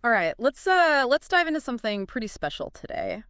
All right, let's dive into something pretty special today.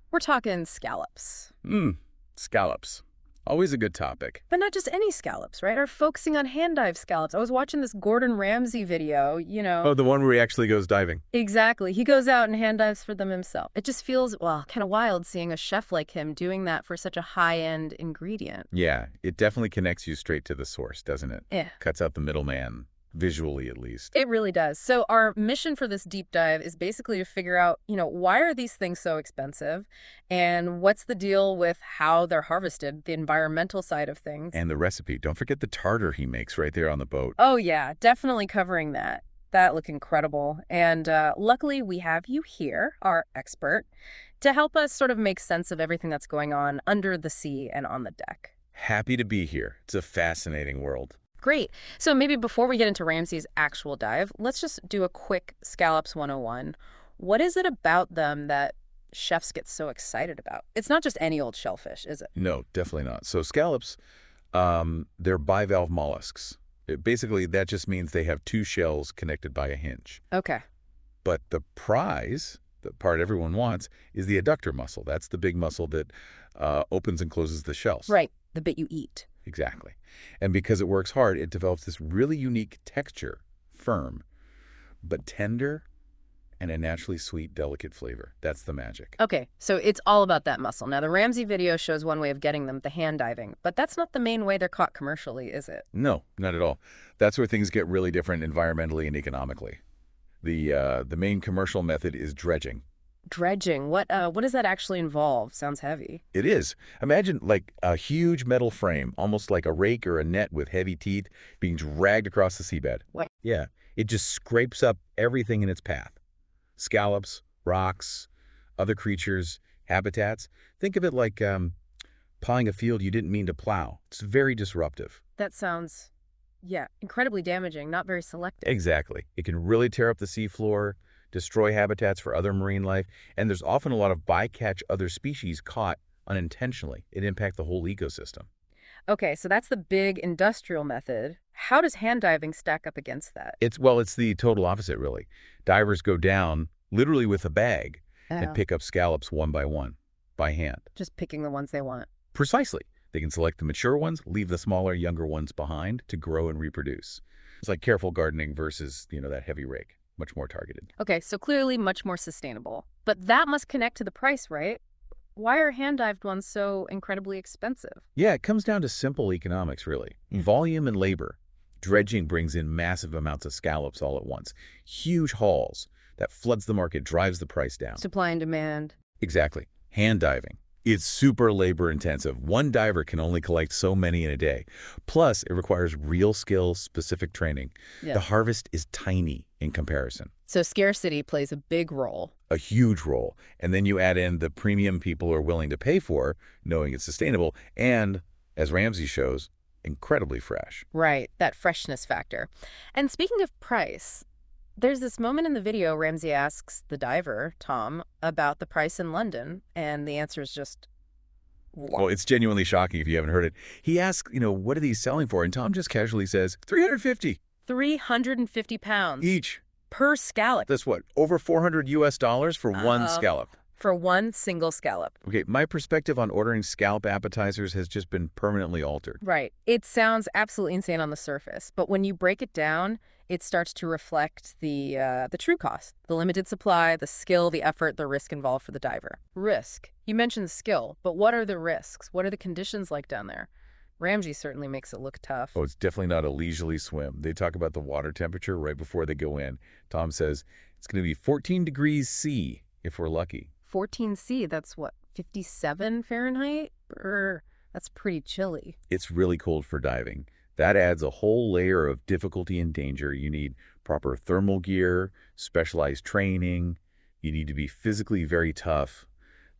We're talking scallops. Mmm, scallops. Always a good topic. But not just any scallops, right? Are focusing on hand dive scallops. I was watching this Gordon Ramsay video, Oh, the one where he actually goes diving. Exactly. He goes out and hand dives for them himself. It just feels, well, kind of wild seeing a chef like him doing that for such a high-end ingredient. Yeah, it definitely connects you straight to the source, doesn't it? Yeah. Cuts out the middleman, visually at least. It really does. So our mission for this deep dive is basically to figure out, why are these things so expensive and what's the deal with how they're harvested, the environmental side of things. And the recipe. Don't forget the tartar he makes right there on the boat. Oh yeah, definitely covering that. That looked incredible. And luckily we have you here, our expert, to help us sort of make sense of everything that's going on under the sea and on the deck. Happy to be here. It's a fascinating world. Great. So maybe before we get into Ramsey's actual dive, let's just do a quick Scallops 101. What is it about them that chefs get so excited about? It's not just any old shellfish, is it? No, definitely not. So scallops, they're bivalve mollusks. Basically, that just means they have two shells connected by a hinge. Okay. But the prize, the part everyone wants, is the adductor muscle. That's the big muscle that opens and closes the shells. Right. The bit you eat. Exactly. And because it works hard, it develops this really unique texture, firm, but tender, and a naturally sweet, delicate flavor. That's the magic. Okay, so it's all about that muscle. Now, the Ramsey video shows one way of getting them, the hand diving, but that's not the main way they're caught commercially, is it? No, not at all. That's where things get really different environmentally and economically. The main commercial method is dredging. Dredging. What does that actually involve? Sounds heavy. It is. Imagine like a huge metal frame, almost like a rake or a net with heavy teeth, being dragged across the seabed. What? Yeah, it just scrapes up everything in its path. Scallops, rocks, other creatures, habitats. Think of it like plowing a field you didn't mean to plow. It's very disruptive. That sounds, yeah, incredibly damaging, not very selective. Exactly. It can really tear up the seafloor, destroy habitats for other marine life, and there's often a lot of bycatch other species caught unintentionally. It impacts the whole ecosystem. Okay, so that's the big industrial method. How does hand diving stack up against that? It's the total opposite, really. Divers go down, literally with a bag, and Oh, pick up scallops one by one, by hand. just picking the ones they want. Precisely. They can select the mature ones, leave the smaller, younger ones behind to grow and reproduce. It's like careful gardening versus, that heavy rake. Much more targeted. Okay, so clearly much more sustainable. But that must connect to the price, right? Why are hand-dived ones so incredibly expensive? Yeah, it comes down to simple economics, really. Volume and labor. Dredging brings in massive amounts of scallops all at once. Huge hauls. That floods the market, drives the price down. Supply and demand. Exactly. Hand diving. It's super labor intensive. One diver can only collect so many in a day. Plus, it requires real skill, specific training. Yeah. The harvest is tiny in comparison. So scarcity plays a big role. A huge role. And then you add in the premium people are willing to pay for, knowing it's sustainable, and, as Ramsey shows, incredibly fresh. Right, that freshness factor. And speaking of price, there's this moment in the video Ramsey asks the diver, Tom, about the price in London, and the answer is just, Well, it's genuinely shocking if you haven't heard it. He asks, what are these selling for? And Tom just casually says, 350 £350 each. per scallop. That's what, over 400 US dollars for one scallop. For one single scallop. Okay, my perspective on ordering scallop appetizers has just been permanently altered. Right. It sounds absolutely insane on the surface, but when you break it down, it starts to reflect the true cost, the limited supply, the skill, the effort, the risk involved for the diver. Risk. You mentioned skill, but what are the risks? What are the conditions like down there? Ramsey certainly makes it look tough. Oh, it's definitely not a leisurely swim. They talk about the water temperature right before they go in. Tom says it's going to be 14 degrees C if we're lucky. 14C, that's what, 57 Fahrenheit? That's pretty chilly. It's really cold for diving. That adds a whole layer of difficulty and danger. You need proper thermal gear, specialized training. You need to be physically very tough.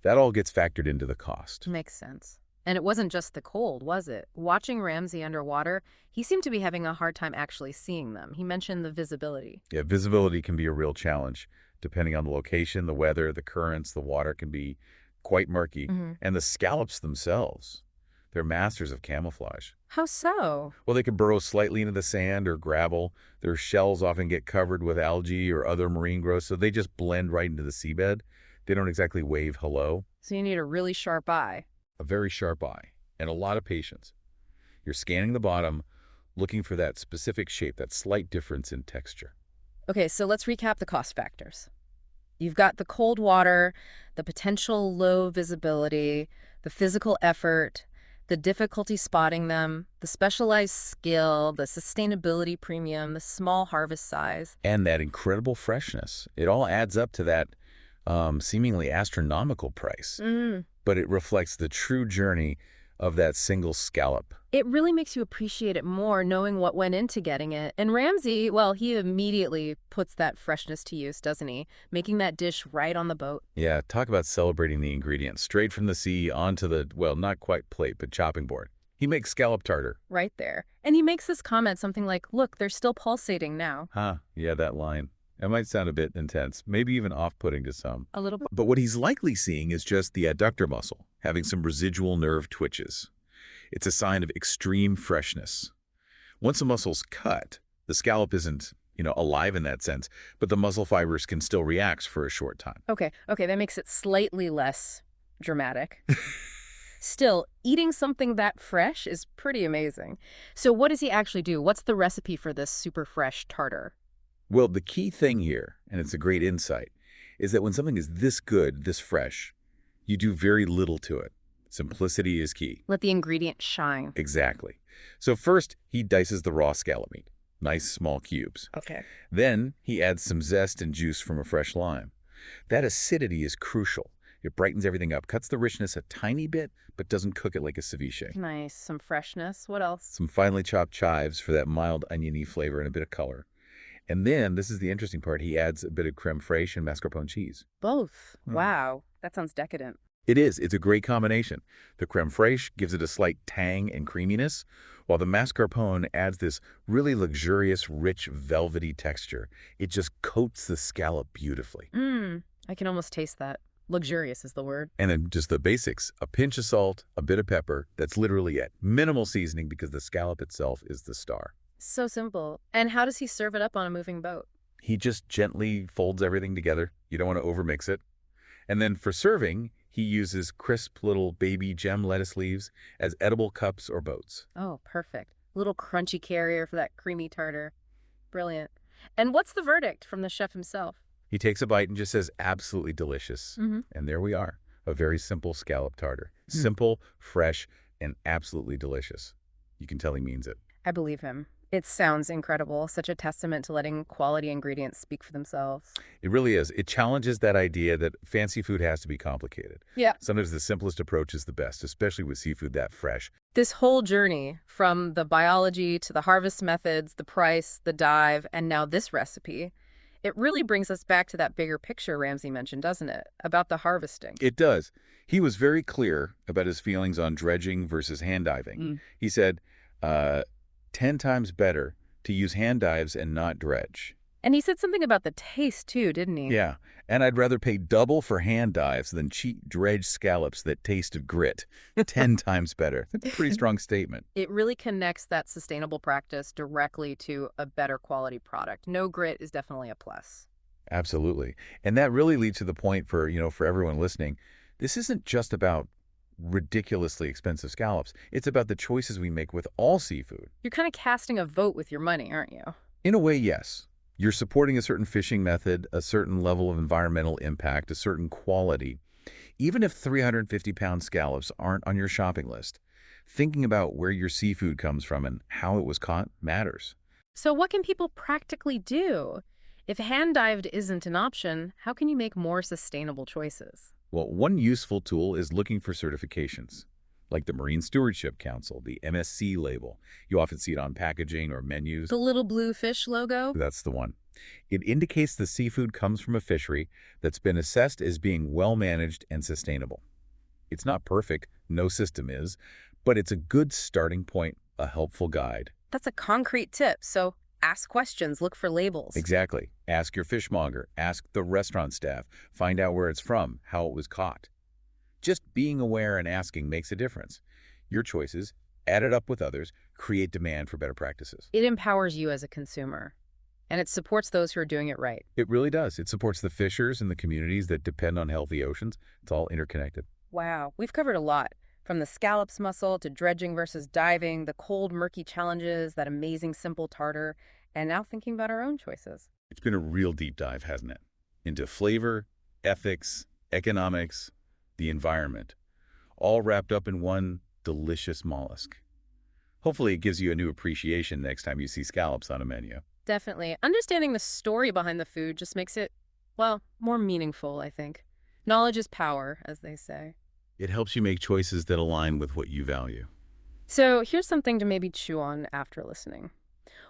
That all gets factored into the cost. Makes sense. And it wasn't just the cold, was it? Watching Ramsey underwater, he seemed to be having a hard time actually seeing them. He mentioned the visibility. Yeah, visibility can be a real challenge. Depending on the location, the weather, the currents, the water can be quite murky. Mhm. And the scallops themselves, They're masters of camouflage. How so? Well, they can burrow slightly into the sand or gravel. Their shells often get covered with algae or other marine growth, so they just blend right into the seabed. They don't exactly wave hello. So you need a really sharp eye. A very sharp eye and a lot of patience. You're scanning the bottom, looking for that specific shape, that slight difference in texture. Okay, so let's recap the cost factors. You've got the cold water, the potential low visibility, the physical effort, the difficulty spotting them, the specialized skill, the sustainability premium, the small harvest size. And that incredible freshness. It all adds up to that seemingly astronomical price. But it reflects the true journey of that single scallop. It really makes you appreciate it more knowing what went into getting it. And Ramsay, well, he immediately puts that freshness to use, doesn't he? Making that dish right on the boat. Yeah, talk about celebrating the ingredients. Straight from the sea onto the, well, not quite plate, but chopping board. He makes scallop tartar. Right there. And he makes this comment, something like, look, they're still pulsating now. Huh, yeah, that line. That might sound a bit intense, maybe even off-putting to some. A little bit. But what he's likely seeing is just the adductor muscle, having some residual nerve twitches. It's a sign of extreme freshness. Once the muscle's cut, the scallop isn't, alive in that sense, but the muscle fibers can still react for a short time. Okay, that makes it slightly less dramatic. Still, eating something that fresh is pretty amazing. So what does he actually do? What's the recipe for this super fresh tartar? Well, the key thing here, and it's a great insight, is that when something is this good, this fresh, you do very little to it. Simplicity is key. Let the ingredients shine. Exactly. So first, he dices the raw scallop meat, nice small cubes. Okay. Then he adds some zest and juice from a fresh lime. That acidity is crucial. It brightens everything up, cuts the richness a tiny bit, but doesn't cook it like a ceviche. Nice. Some freshness. What else? Some finely chopped chives for that mild oniony flavor and a bit of color. And then, this is the interesting part, he adds a bit of creme fraiche and mascarpone cheese. Both. Wow. That sounds decadent. It is. It's a great combination. The creme fraiche gives it a slight tang and creaminess, while the mascarpone adds this really luxurious, rich, velvety texture. It just coats the scallop beautifully. I can almost taste that. Luxurious is the word. And then just the basics, a pinch of salt, a bit of pepper, that's literally it. Minimal seasoning because the scallop itself is the star. So simple. And how does he serve it up on a moving boat? He just gently folds everything together. You don't want to overmix it. And then for serving, he uses crisp little baby gem lettuce leaves as edible cups or boats. Oh, perfect. Little crunchy carrier for that creamy tartar. Brilliant. And what's the verdict from the chef himself? He takes a bite and just says, absolutely delicious. And there we are, a very simple scallop tartar. Simple, fresh, and absolutely delicious. You can tell he means it. I believe him. It sounds incredible. Such a testament to letting quality ingredients speak for themselves. It really is. It challenges that idea that fancy food has to be complicated. Yeah. Sometimes the simplest approach is the best, especially with seafood that fresh. This whole journey, from the biology to the harvest methods, the price, the dive, and now this recipe, it really brings us back to that bigger picture Ramsay mentioned, doesn't it? About the harvesting. It does. He was very clear about his feelings on dredging versus hand diving. He said, 10 times better to use hand dives and not dredge. And he said something about the taste too, didn't he? Yeah, and I'd rather pay double for hand dives than cheap dredge scallops that taste of grit. 10 times better. That's a pretty strong statement. It really connects that sustainable practice directly to a better quality product. No grit is definitely a plus. Absolutely. And that really leads to the point for, for everyone listening. This isn't just about ridiculously expensive scallops. It's about the choices we make with all seafood. You're kind of casting a vote with your money, aren't you? In a way, yes. You're supporting a certain fishing method, a certain level of environmental impact, a certain quality. Even if 350-pound scallops aren't on your shopping list, thinking about where your seafood comes from and how it was caught matters. So what can people practically do? If hand-dived isn't an option, how can you make more sustainable choices? Well, one useful tool is looking for certifications, like the Marine Stewardship Council, the MSC label. You often see it on packaging or menus. The little blue fish logo? That's the one. It indicates the seafood comes from a fishery that's been assessed as being well-managed and sustainable. It's not perfect, no system is, but it's a good starting point, a helpful guide. That's a concrete tip, so ask questions, look for labels. Exactly. Ask your fishmonger, ask the restaurant staff, find out where it's from, how it was caught. Just being aware and asking makes a difference. Your choices, added up with others, create demand for better practices. It empowers you as a consumer, and it supports those who are doing it right. It really does. It supports the fishers and the communities that depend on healthy oceans. It's all interconnected. Wow, we've covered a lot. From the scallops mussel to dredging versus diving, the cold, murky challenges, that amazing simple tartar, and now thinking about our own choices. It's been a real deep dive, hasn't it? Into flavor, ethics, economics, the environment, all wrapped up in one delicious mollusk. Hopefully it gives you a new appreciation next time you see scallops on a menu. Definitely. Understanding the story behind the food just makes it, well, more meaningful, I think. Knowledge is power, as they say. It helps you make choices that align with what you value. So here's something to maybe chew on after listening.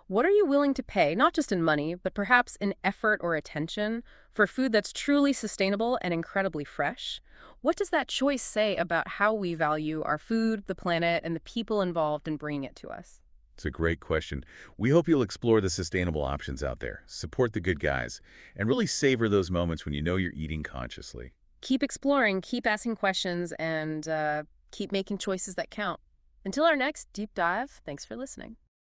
What are you willing to pay, not just in money, but perhaps in effort or attention, for food that's truly sustainable and incredibly fresh? What does that choice say about how we value our food, the planet, and the people involved in bringing it to us? It's a great question. We hope you'll explore the sustainable options out there, support the good guys, and really savor those moments when you know you're eating consciously. Keep exploring, keep asking questions, and keep making choices that count. Until our next deep dive, thanks for listening.